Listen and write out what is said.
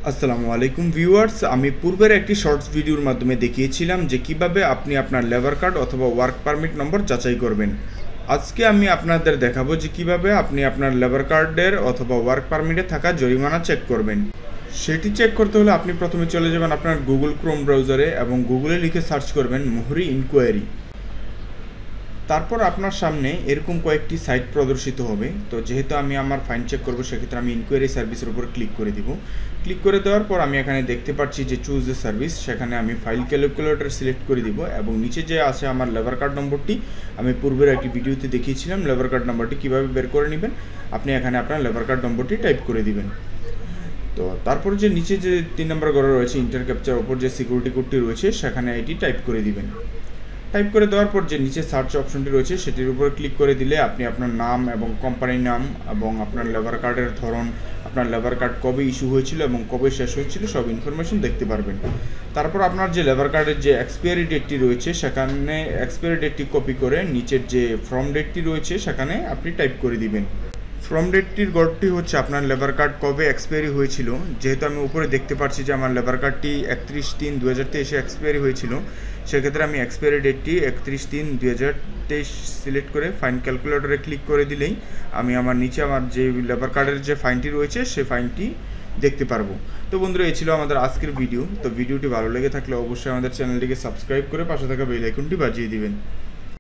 আসসালামু আলাইকুম ভিউয়ার্স, আমি পূর্বের একটি শর্টস ভিডিওর মাধ্যমে দেখিয়েছিলাম যে কিভাবে আপনি আপনার লেবার কার্ড অথবা ওয়ার্ক পারমিট নম্বর যাচাই করবেন। আজকে আমি আপনাদের দেখাবো যে কিভাবে আপনি আপনার লেবার কার্ডের অথবা ওয়ার্ক পারমিটে থাকা জরিমানা চেক করবেন। সেটি চেক করতে হলে আপনি প্রথমে চলে যাবেন আপনার গুগল ক্রোম ব্রাউজারে এবং গুগলে লিখে সার্চ করবেন মুহুরী ইনকোয়ারি। তারপর আপনার সামনে এরকম কয়েকটি সাইট প্রদর্শিত হবে। তো যেহেতু আমি আমার ফাইন চেক করব, সেক্ষেত্রে আমি ইনকোয়ারি সার্ভিসের উপর ক্লিক করে দিব। ক্লিক করে দেওয়ার পর আমি এখানে দেখতে পাচ্ছি যে চুজ দ্য সার্ভিস, সেখানে আমি ফাইল ক্যালকুলেটর সিলেক্ট করে দিব এবং নিচে যে আছে আমার লেবার কার্ড নম্বরটি, আমি পূর্বের একটি ভিডিওতে দেখিয়েছিলাম লেবার কার্ড নম্বরটি কীভাবে বের করে নেবেন। আপনি এখানে আপনার লেবার কার্ড নম্বরটি টাইপ করে দিবেন। তো তারপর যে নিচে যে 3 নম্বর ঘরে রয়েছে ইন্টার ক্যাপচার, ওপর যে সিকিউরিটি কোডটি রয়েছে সেখানে এটি টাইপ করে দিবেন। টাইপ করে দেওয়ার পর যে নিচে সার্চ অপশনটি রয়েছে সেটির উপর ক্লিক করে দিলে আপনি আপনার নাম এবং কোম্পানির নাম এবং আপনার লেবার কার্ডের ধরন, আপনার লেবার কার্ড কবে ইস্যু হয়েছিল এবং কবে শেষ হয়েছিল সব ইনফরমেশন দেখতে পারবেন। তারপর আপনার যে লেবার কার্ডের যে এক্সপায়ারি ডেটটি রয়েছে সেখানে এক্সপায়ারি ডেটটি কপি করে নিচের যে ফর্ম ডেটটি রয়েছে সেখানে আপনি টাইপ করে দিবেন। ফ্রম ডেটটির গড়টি হচ্ছে আপনার লেবার কার্ড কবে এক্সপায়ারি হয়েছিল। যেহেতু আমি উপরে দেখতে পাচ্ছি যে আমার লেবার কার্ডটি 31/3/2023 এক্সপায়ারি হয়েছিল, সেক্ষেত্রে আমি এক্সপায়ারি ডেটটি 31/3/2023 সিলেক্ট করে ফাইন ক্যালকুলেটরে ক্লিক করে দিলেই আমি আমার নিচে আমার যে লেবার কার্ডের যে ফাইনটি রয়েছে সেই ফাইনটি দেখতে পারবো। তো বন্ধুরা, এই ছিল আমাদের আজকের ভিডিও। তো ভিডিওটি ভালো লেগে থাকলে অবশ্যই আমাদের চ্যানেলটিকে সাবস্ক্রাইব করে পাশে থাকা বেল আইকনটি বাজিয়ে দিবেন।